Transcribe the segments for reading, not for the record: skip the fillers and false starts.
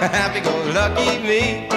Happy-go-lucky me.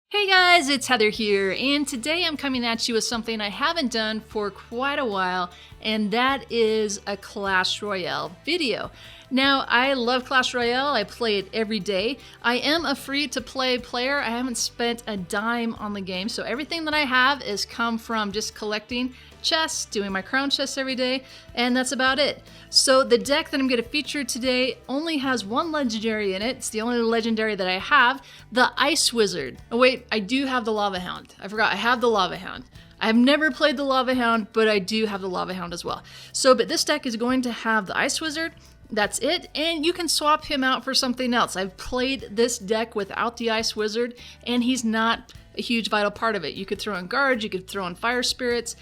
Hey guys, it's Heather here, and today I'm coming at you with something I haven't done for quite a while, and that is a Clash Royale video. Now, I love Clash Royale, I play it every day. I am a free-to-play player, I haven't spent a dime on the game, so everything that I have has come from just collecting chests, doing my crown chests every day, and that's about it. So the deck that I'm going to feature today only has one legendary in it. It's the only legendary that I have, the Ice Wizard. Oh wait, I do have the Lava Hound. I forgot, I have the Lava Hound. I've never played the Lava Hound, but I do have the Lava Hound as well. So, but this deck is going to have the Ice Wizard. That's it, and you can swap him out for something else. I've played this deck without the Ice Wizard, and he's not a huge vital part of it. You could throw in guards, you could throw in fire spirits.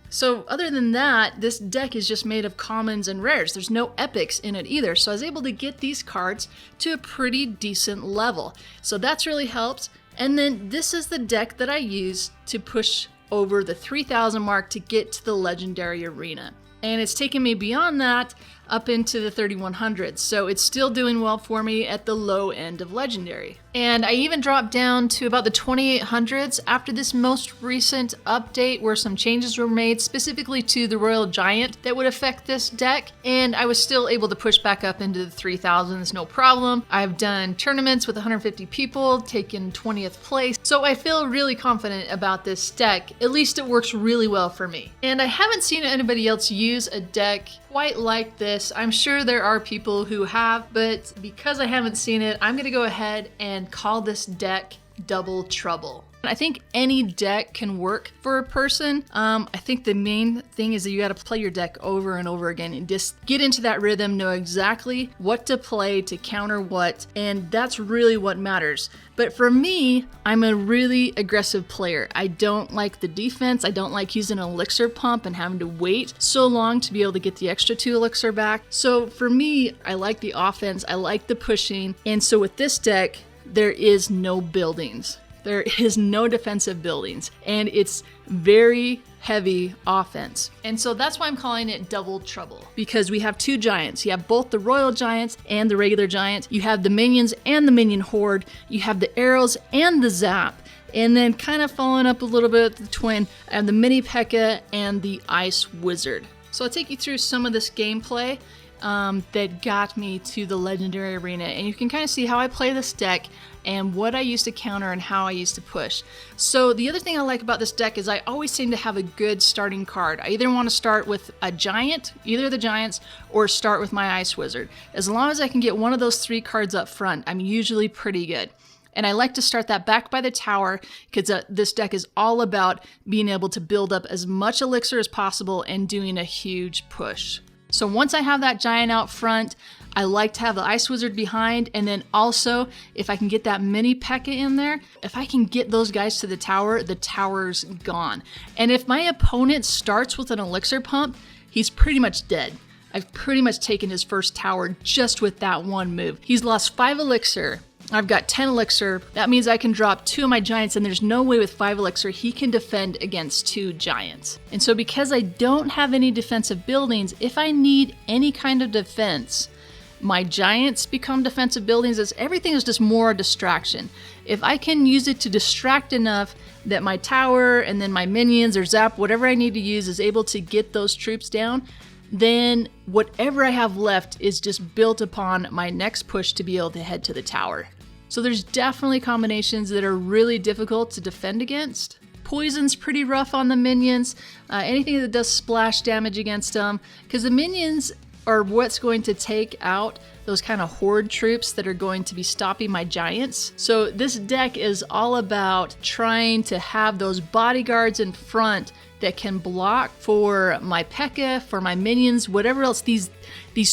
So other than that, this deck is just made of commons and rares. There's no epics in it either, so I was able to get these cards to a pretty decent level. So that's really helped. And then this is the deck that I use to push over the 3,000 mark to get to the legendary arena. And it's taken me beyond that up into the 3,100s, so it's still doing well for me at the low end of legendary. And I even dropped down to about the 2,800s after this most recent update where some changes were made specifically to the Royal Giant that would affect this deck, and I was still able to push back up into the 3,000s, no problem. I've done tournaments with 150 people, taken 20th place, so I feel really confident about this deck. At least it works really well for me. And I haven't seen anybody else use a deck quite like this. I'm sure there are people who have, but because I haven't seen it, I'm gonna go ahead and call this deck Double Trouble. I think any deck can work for a person. I think the main thing is that you got to play your deck over and over again and just get into that rhythm, know exactly what to play to counter what, and that's really what matters. But for me, I'm a really aggressive player. I don't like the defense. I don't like using an elixir pump and having to wait so long to be able to get the extra 2 elixir back. So for me, I like the offense. I like the pushing. And so with this deck, there is no buildings. There is no defensive buildings, and it's very heavy offense. And so that's why I'm calling it Double Trouble, because we have 2 giants. You have both the Royal Giants and the regular giant. You have the minions and the minion horde. You have the arrows and the zap. And then kind of following up a little bit with the twin, I have the mini P.E.K.K.A. and the Ice Wizard. So I'll take you through some of this gameplay that got me to the legendary arena, and you can kind of see how I play this deck and what I used to counter and how I used to push. So the other thing I like about this deck is I always seem to have a good starting card. I either want to start with a giant, either the giants, or start with my Ice Wizard. As long as I can get one of those 3 cards up front, I'm usually pretty good. And I like to start that back by the tower because this deck is all about being able to build up as much elixir as possible and doing a huge push. So once I have that giant out front, I like to have the Ice Wizard behind, and then also, if I can get that mini P.E.K.K.A. in there, if I can get those guys to the tower's gone. And if my opponent starts with an elixir pump, he's pretty much dead. I've pretty much taken his first tower just with that one move. He's lost 5 elixir. I've got 10 elixir. That means I can drop 2 of my giants, and there's no way with 5 elixir he can defend against 2 giants. And so because I don't have any defensive buildings, if I need any kind of defense, my giants become defensive buildings. Everything is just more a distraction. If I can use it to distract enough that my tower and then my minions or zap, whatever I need to use, is able to get those troops down, then whatever I have left is just built upon my next push to be able to head to the tower. So there's definitely combinations that are really difficult to defend against. Poison's pretty rough on the minions, anything that does splash damage against them, because the minions are what's going to take out those kind of horde troops that are going to be stopping my giants. So this deck is all about trying to have those bodyguards in front that can block for my P.E.K.K.A., for my minions, whatever else these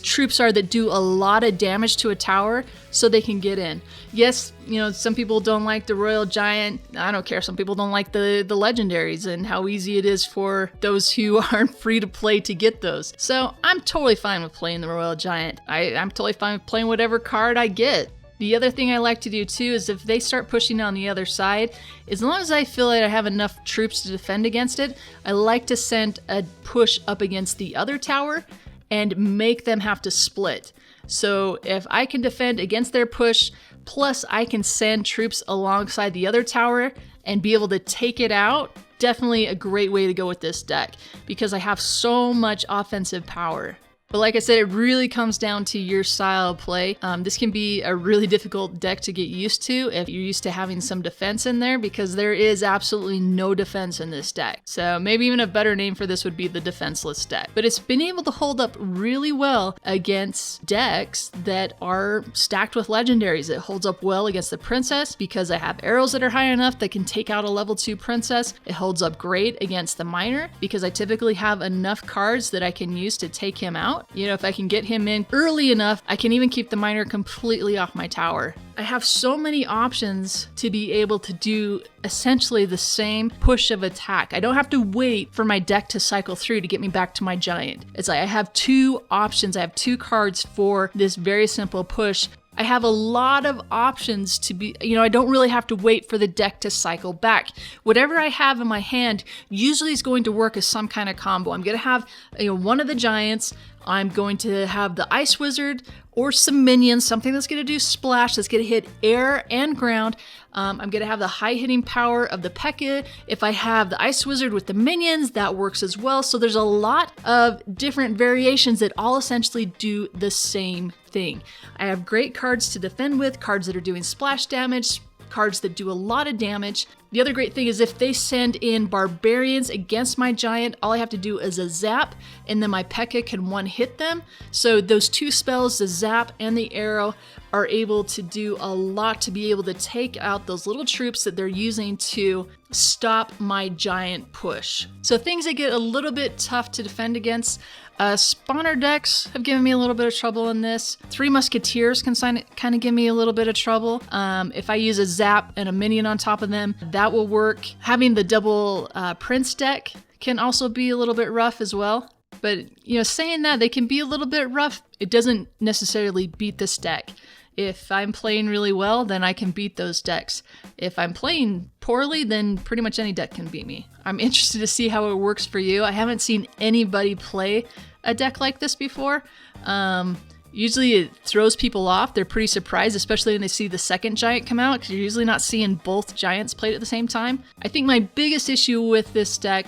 troops are that do a lot of damage to a tower so they can get in. Yes, you know, some people don't like the Royal Giant. I don't care. Some people don't like the legendaries and how easy it is for those who aren't free to play to get those. So I'm totally fine with playing the Royal Giant. I'm totally fine with playing whatever card I get. The other thing I like to do too is if they start pushing on the other side, as long as I feel like I have enough troops to defend against it, I like to send a push up against the other tower and make them have to split. So if I can defend against their push, plus I can send troops alongside the other tower and be able to take it out, definitely a great way to go with this deck because I have so much offensive power. But like I said, it really comes down to your style of play. This can be a really difficult deck to get used to if you're used to having some defense in there, because there is absolutely no defense in this deck. So maybe even a better name for this would be the defenseless deck. But it's been able to hold up really well against decks that are stacked with legendaries. It holds up well against the princess because I have arrows that are high enough that can take out a level 2 princess. It holds up great against the miner because I typically have enough cards that I can use to take him out. You know, if I can get him in early enough, I can even keep the miner completely off my tower. I have so many options to be able to do essentially the same push of attack. I don't have to wait for my deck to cycle through to get me back to my giant. It's like I have 2 options. I have 2 cards for this very simple push. I have a lot of options to be, I don't really have to wait for the deck to cycle back. Whatever I have in my hand usually is going to work as some kind of combo. I'm going to have, one of the giants. I'm going to have the Ice Wizard or some minions, something that's going to do splash, that's going to hit air and ground. I'm going to have the high hitting power of the P.E.K.K.A. If I have the Ice Wizard with the minions, that works as well. So there's a lot of different variations that all essentially do the same thing. I have great cards to defend with, cards that are doing splash damage, cards that do a lot of damage. The other great thing is if they send in barbarians against my giant, all I have to do is a zap and then my P.E.K.K.A. can one-hit them. So those 2 spells, the zap and the arrow, are able to do a lot to be able to take out those little troops that they're using to stop my giant push. So things that get a little bit tough to defend against. Spawner decks have given me a little bit of trouble in this. 3 Musketeers can kind of give me a little bit of trouble. If I use a zap and a minion on top of them, that will work. Having the double Prince deck can also be a little bit rough as well. But, saying that, they can be a little bit rough. It doesn't necessarily beat this deck. If I'm playing really well, then I can beat those decks. If I'm playing poorly, then pretty much any deck can beat me. I'm interested to see how it works for you. I haven't seen anybody play a deck like this before. Usually it throws people off. They're pretty surprised, especially when they see the second giant come out, because you're usually not seeing both giants played at the same time. I think my biggest issue with this deck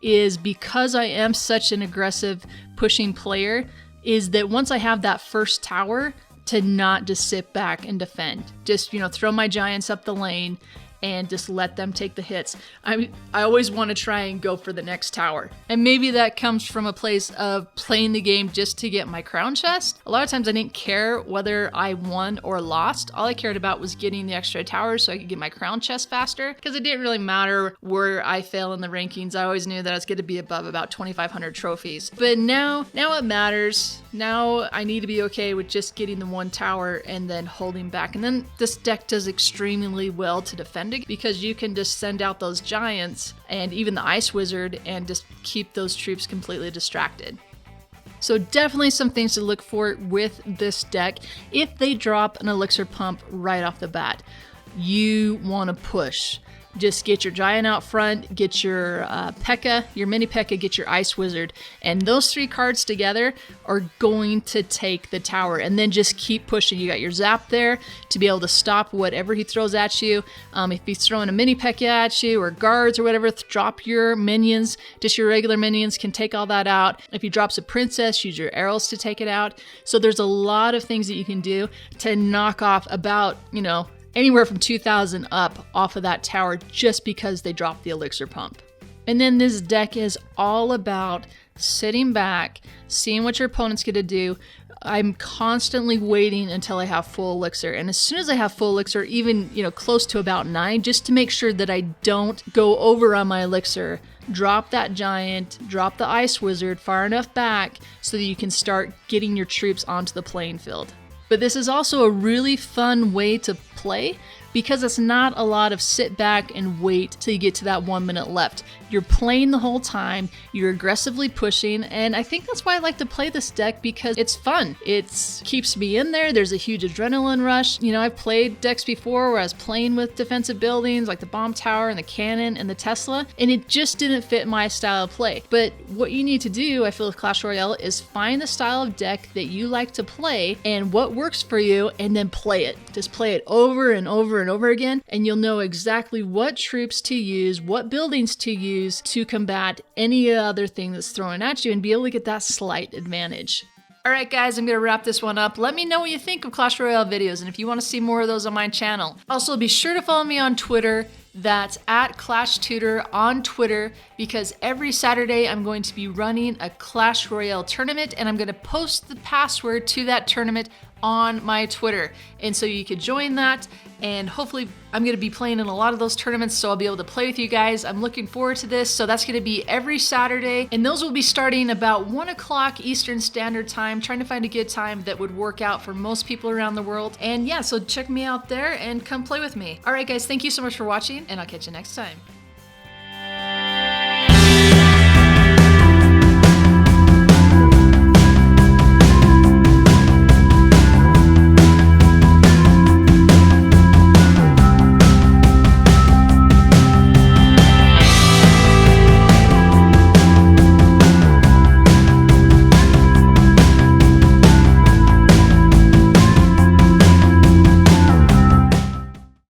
is because I am such an aggressive pushing player, is that once I have that first tower, to not just sit back and defend. Just, throw my giants up the lane and just let them take the hits. I always want to try and go for the next tower. And maybe that comes from a place of playing the game just to get my crown chest. A lot of times I didn't care whether I won or lost. All I cared about was getting the extra towers so I could get my crown chest faster, because it didn't really matter where I fell in the rankings. I always knew that I was going to be above about 2,500 trophies. But now it matters. Now I need to be okay with just getting the 1 tower and then holding back. And then this deck does extremely well to defend it, because you can just send out those giants and even the Ice Wizard and just keep those troops completely distracted. So definitely some things to look for with this deck. If they drop an elixir pump right off the bat, you want to push. Just get your giant out front, get your P.E.K.K.A., your mini P.E.K.K.A., get your Ice Wizard. And those 3 cards together are going to take the tower. And then just keep pushing. You got your zap there to be able to stop whatever he throws at you. If he's throwing a mini P.E.K.K.A. at you or guards or whatever, drop your minions. Just your regular minions can take all that out. If he drops a princess, use your arrows to take it out. So there's a lot of things that you can do to knock off about, anywhere from 2,000 up off of that tower just because they dropped the elixir pump. And then this deck is all about sitting back, seeing what your opponent's going to do. I'm constantly waiting until I have full elixir. And as soon as I have full elixir, even, close to about 9, just to make sure that I don't go over on my elixir, drop that giant, drop the Ice Wizard far enough back so that you can start getting your troops onto the playing field. But this is also a really fun way to play. because it's not a lot of sit back and wait till you get to that 1 minute left. You're playing the whole time, you're aggressively pushing, and I think that's why I like to play this deck, because it's fun. It keeps me in there. There's a huge adrenaline rush. You know, I've played decks before where I was playing with defensive buildings like the bomb tower and the cannon and the Tesla, and it just didn't fit my style of play. But what you need to do, I feel, with Clash Royale is find the style of deck that you like to play and what works for you, and then play it. Just play it over and over and over again, and you'll know exactly what troops to use, what buildings to use to combat any other thing that's thrown at you, and be able to get that slight advantage. Alright guys, I'm going to wrap this one up. Let me know what you think of Clash Royale videos, and if you want to see more of those on my channel. Also, be sure to follow me on Twitter. That's at Clash Tutor on Twitter, because every Saturday I'm going to be running a Clash Royale tournament, and I'm going to post the password to that tournament on my Twitter. And so you could join that, and hopefully I'm going to be playing in a lot of those tournaments, so I'll be able to play with you guys. I'm looking forward to this. So that's going to be every Saturday, and those will be starting about 1 o'clock Eastern Standard Time, trying to find a good time that would work out for most people around the world. And yeah, so check me out there and come play with me. All right guys, thank you so much for watching, and I'll catch you next time.